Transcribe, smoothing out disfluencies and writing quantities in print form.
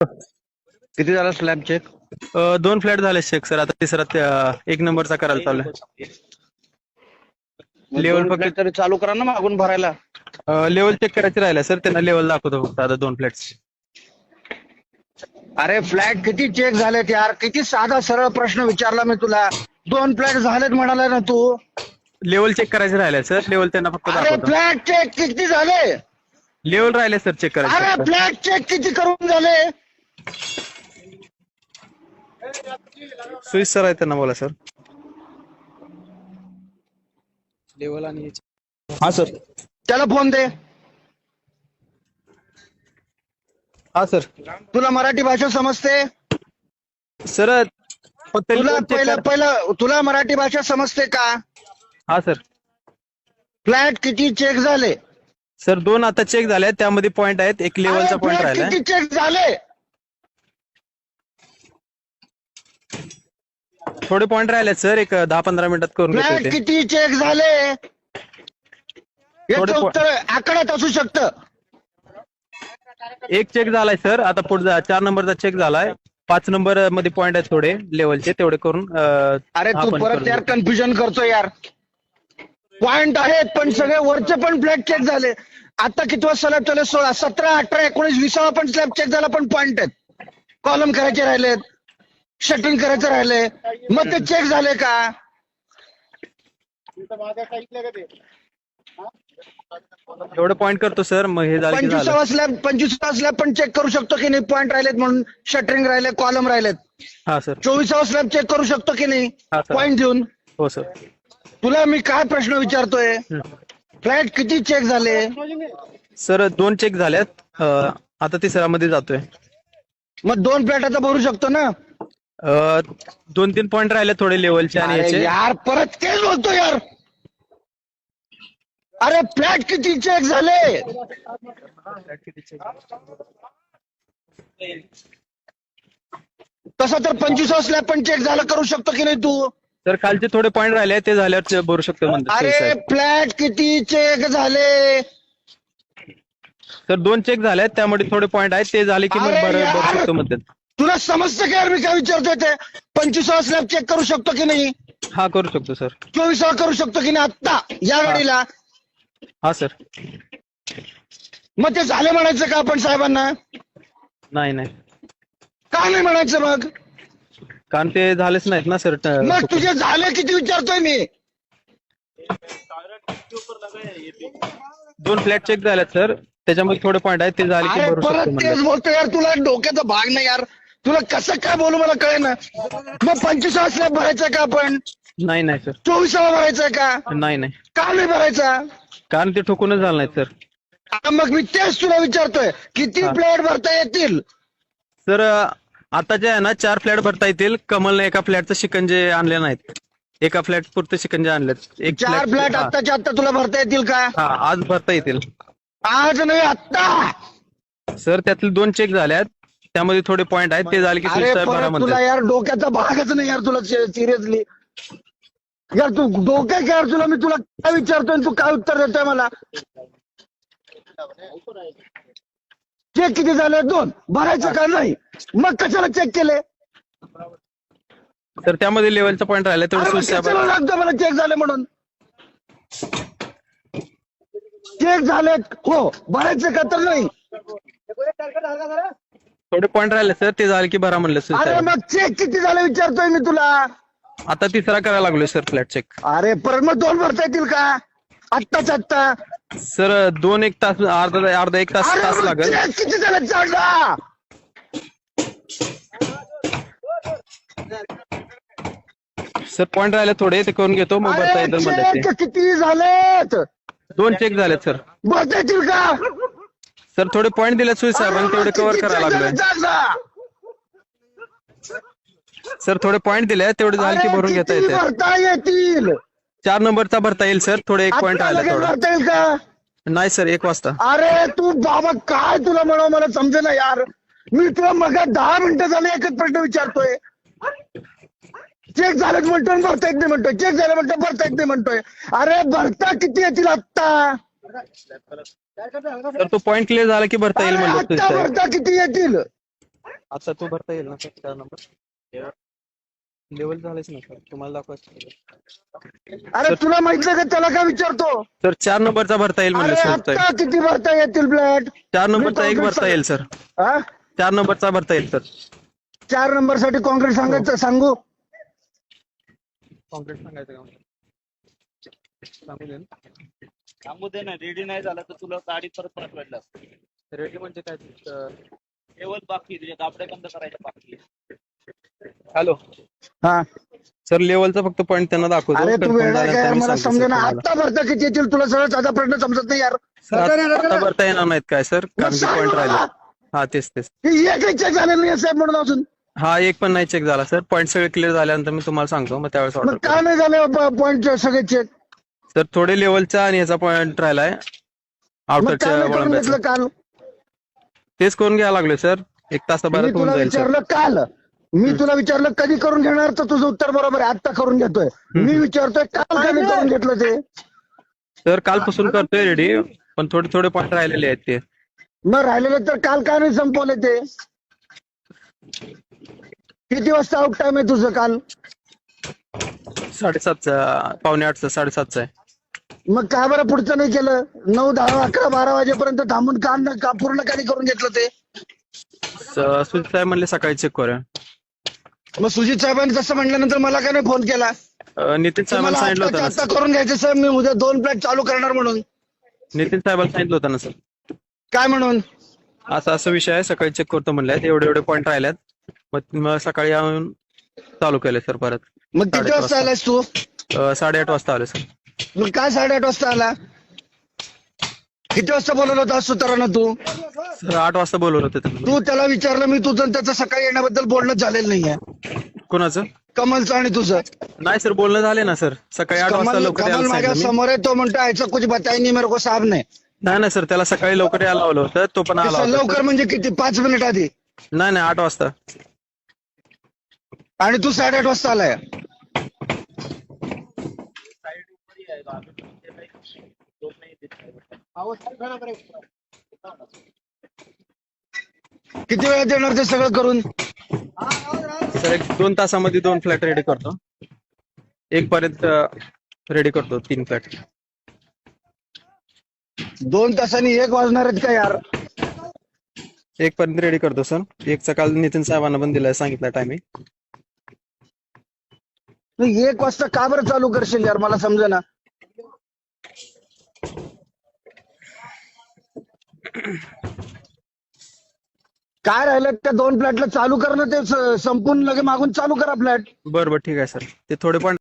किती झाला slab check? 2 flat झाले चेक सर. आता तिसरा एक नंबरचा करायला चालू आहे. लेवल फक्त तरी चालू करा ना मागून भरायला. लेवल चेक करायचे राहिला सर. त्यांना लेवल दाखवतो फक्त आता 2 फ्लॅट्स. अरे फ्लॅट किती चेक झालेत यार? किती साधा सरळ प्रश्न विचारला मी तुला. 2 फ्लॅट झालेत म्हणाला ना तू. लेवल चेक करायचे राहिले सर. लेवल त्यांना फक्त अरे दाखवतो. फ्लॅट चेक किती झाले? लेवल राहिले सर चेक करायचे. अरे फ्लॅट चेक किती करून झाले? सुईस सर आहे, त्यांना बोला सर. लेवल आणि हा सर. त्याला फोन दे. हा सर. तुला मराठी भाषा समजते? सर फक्त तुला मराठी भाषा समजते का? हा सर. फ्लॅट किती चेक झाले? सर 2 आता चेक झाले. त्यामध्ये पॉईंट आहेत. एक लेवलचा पॉईंट फ्लॅट राहिला. किती चेक झाले? थोडे पॉईंट राहिले सर. एक 10-15 मिनिटात करून फ्लॅट घेतो ते. किती चेक झाले? याचं थोडे उत्तर आकड्यात असू शकतं. एक चेक झालाय सर. आता पुढचा 4 नंबरचा चेक झालाय. 5 नंबर मध्ये पॉईंट आहेत थोडे लेवलचे, तेवढे करून अरे तू आपण परत करून यार घेतो. कन्फ्युजन करतो यार. पॉइंट आहेत पण सगळे वरचे पण फ्लॅट चेक झाले. आता किती स्लॅब चालू? 16, 17, 18, 19, 20 पण स्लॅब चेक झाला पण पॉइंट आहेत. कॉलम करायचे राहिलेत, शटरिंग करायचं राहिले, मग ते चेक झाले का? एवढं पॉईंट करतो सर. मग हे झालं की झालं. 25वा स्लॅब पण चेक करू शकतो की नाही? पॉइंट राहिलेत म्हणून, शटरिंग राहिले, कॉलम राहिलेत. हा सर. 24वा स्लॅब चेक करू शकतो की नाही? हा सर. पॉइंट देऊन. हो सर. तुला मी काय प्रश्न विचारतोय? फ्लॅट किती चेक झाले? सर 2 चेक झाल्यात. आता तिसऱ्या मध्ये जातोय. मग 2 फ्लॅट आता भरू शकतो ना? 2-3 पॉईंट राहिले थोडे लेवलचे आणि अरे याचे. यार परत तेच बोलतो यार. अरे फ्लॅट किती चेक झाले? तसं तर 25वा स्लॅब पण चेक झाला करू शकतो की नाही तू? सर खालचे थोडे पॉईंट राहिले, ते झाल्यावर भरू शकतो म्हणतात अरे फ्लॅट किती चेक झाले? सर 2 चेक झाल्यात. त्यामध्ये थोडे पॉईंट आहेत, ते झाले की मग अरे भरू यार! शकतो म्हणतात. तुला समजतं का यार मी काय विचारतोय ते? 25वा स्लॅब चेक करू शकतो की नाही? हा करू शकतो सर. 24वा करू शकतो की नाही आत्ता या वेळेला? हा सर. मग ते झाले म्हणायचं का आपण साहेबांना? नाही नाही, का नाही म्हणायचं मग? कारण ते झालेच नाहीत ना सर. मग तुझे झाले किती विचारतोय मी? 2 फ्लॅट चेक झाल्यात सर. त्याच्यामध्ये थोडे पॉईंट आहेत, ते झाले की अरे भरू परत शकतो तेच म्हणतात. बोलतो यार. तुला डोक्याचा भाग नाही यार. तुला कसं काय बोलू मला कळे ना. मग 25वा स्लॅब भरायचा का आपण? नाही नाही सर. 24वा भरायचा का? नाही नाही, का नाही भरायचा? कारण ते ठोकूनच झालं नाहीत सर. मग मी तेच तुला विचारतोय, किती हा. फ्लॅट भरता येतील? सर आता जे आहे ना 4 फ्लॅट भरता येतील. कमलने एका फ्लॅटचं शिकंजे आणले नाहीत. एका फ्लॅट पुरते शिकंजे आणलेत. 4 फ्लॅट आत्ताच्या आत्ता तुला भरता येतील का? हा आज भरता येतील आज नाही आत्ता. सर. त्यातले 2 चेक झाल्यात. त्यामध्ये थोडे पॉईंट आहेत, ते झाले की अरे साहेब भरा परत तुला म्हणतात. यार डोक्याचा भागच नाही यार. तुला सिरियसली यार तू डोक्या यार. तुला मी तुला काय विचारतोय तू काय उत्तर देतोय मला? चेक किती झाले? 2 भरायचं का नाही? मग कशाला चेक केले? तर त्यामध्ये लेवलचा पॉईंट राहिला, तेवढं अरे मग सुईस कशाला लागतो मला चेक झाले म्हणून? चेक झालेत हो, भरायचं का तर नाही? थोडे पॉईंट राहिले सर, ते झाले की भरा म्हणलं सुईस अरे साहेब. मग चेक किती झाले विचारतोय मी तुला. आता तिसरा करायला लागलोय सर फ्लॅट चेक. अरे परत मग 2 भरता येतील का आत्ताच आत्ता? सर 2-1 तास, अर्धा 1 तास अरे मग लागेल. चेक किती झाले सांगा. सर पॉईंट राहिले थोडे, ते करून घेतो, मग भरता अरे येतील म्हणतात चेक ते. किती झालेत? 2 चेक झालेत सर. भरता येतील का? सर थोडे पॉईंट दिले सुईस साहेबांनी, तेवढे कव्हर करायला लागलोय. सर थोडे पॉईंट दिले, तेवढे झाले की भरून घेता येते. भरता येतील? 4 नंबरचा भरता येईल सर. थोडे 1 पॉईंट आता राहिला लगेच थोडा. भरता येईल का? नाही सर, 1 वाजता. अरे तू बाबा काय तुला म्हणावं मला समजेना यार. मी तुला मग 10 मिनिटं झाले एकच प्रश्न विचारतोय. चेक झालेत म्हणतोय, भरता येत नाही म्हणतोय. चेक झाले म्हणतोय, भरता येत नाही म्हणतोय. अरे भरता किती येतील आत्ता? तर तो पॉईंट क्लिअर झाला की भरता येईल म्हणलं सुईस आत्ता साहेब. भरता किती येतील? आता तो भरता येईल ना सर 4 नंबर लेवल झालेच ना सर तुम्हाला दाखवायचं अरे तुला माहितीये का त्याला काय विचारतो? सर 4 नंबरचा भरता येईल म्हणले अरे सर आता किती भरता येतील फ्लॅट? 4 नंबरचा एक भरता येईल सर हा 4 नंबरचा भरता येईल सर 4 नंबर साठी कॉन्क्रीट सांगायचं सांगू? कॉन्क्रीट सांगायचं का सांगू दे ना. सांगू दे ना, रेडी नाही झाला तर तुला गाडी परत पाठवायला लागते. रेडी म्हणजे काय केवळ बाकी तुझ्या गाबड्या बंद करायच्या बाकी. हॅलो हा सर लेवलचा फक्त पॉईंट त्यांना दाखवतो अरे तू confirm वेळा काय झाल्यानंतर यार मी मला सांगतो समजे sir ना तुम्हाला. आता भरता किती येतील तुला सगळं साधा प्रश्न समजत नाही यार. सर, आता भरता येणार नाहीत काय सर कारण की सांग पॉईंट मला. राहिले हा तेच हे एकही चेक झालेलं नाही साहेब म्हणून अजून. हा एक पण नाही चेक झाला सर पॉईंट सगळे क्लिअर झाल्यानंतर मी तुम्हाला सांगतो मग त्यावेळेस मग ऑर्डर का नाही झाले पॉईंट सगळे चेक? सर थोडे लेवलचा आणि ह्याचा पॉईंट राहिलाय मग का आउटरच्या नाही करून वळंब्याचा घेतलं काल? तेच करून घ्यायला लागलोय सर 1 मी तासाभरात होऊन तुला जाईल सर विचारलं काल. मी तुला विचारलं कधी करून घेणार तर तुझं उत्तर बरोबर आहे आता करून घेतोय. मी विचारतोय काल का नाही करून घेतलं ते? सर कालपासून करतोय रेडी पण थोडे थोडे पॉईंट राहिलेले आहेत ते मग राहिलेलं तर काल का नाही संपवले ते? किती वाजता आउट टाइम आहे तुझं काल? 7:30चा 7:45चा 7:30चा आहे मग का बरं पुढचं नाही केलं? 9, 10, 11, 12 वाजेपर्यंत थांबून का पूर्ण का नाही करून घेतलं ते? सुजित साहेब म्हणले सकाळी चेक करूया मग सुजित साहेबांनी तसं म्हटल्यानंतर मला का नाही फोन केला? नितीन साहेबांना मला सांगितलं होतं ना आता करून घ्यायचं साहेब मी उद्या 2 फ्लॅट चालू करणार म्हणून. नितीन साहेबांना सांगितलं होतं ना सर काय म्हणून? असा विषय आहे सकाळी चेक करतो म्हणल्यात एवढे एवढे पॉईंट राहिल्यात मग सकाळी येऊन चालू केले सर परत मग किती 8:30 वाजता आलास तू? 8:30 वाजता आले सर मग काय 8:30 वाजता आला? किती वाजता बोलवलं होतं सुतारानं तू? सर 8 वाजता बोलवलं होतं त्यांना. तू त्याला विचारलं मी तुझं आणि त्याचं सकाळी येण्याबद्दल बोलणं झालेलं नाहीये. कोणाचं कमलचं आणि तुझं. नाही सर बोलणं झाले ना सर सकाळी 8 वाजता कमल लवकर कमल यायला माझ्या सांगितलं मी. समोर आहे तो म्हणतो ऐसा कुछ बताई नहीं मेरे को साहब ने. नाही सर त्याला सकाळी लवकर यायला लावलं होतं तो पण आला होता लवकर म्हणजे किती 5 मिनिट आधी? नाही नाही 8 वाजता आणि तू 8:30 वाजता आलाय. किती वेळात येणार ते सगळं करून? सर 1-2 तासामध्ये 2 फ्लॅट रेडी करतो 1 पर्यंत रेडी करतो 3 फ्लॅट 2 तासांनी 1 वाजणार आहेत का यार? 1 पर्यंत रेडी करतो सर 1चा काल नितीन साहेबांना पण दिलाय सांगितलं टायमिंग. 1 वाजता का बरं चालू करशील यार मला समजेना. काय राहिलं त्या 2 फ्लॅटला चालू करणं ते संपून लगे मागून चालू करा फ्लॅट. बरं ठीक आहे सर ते थोडे पण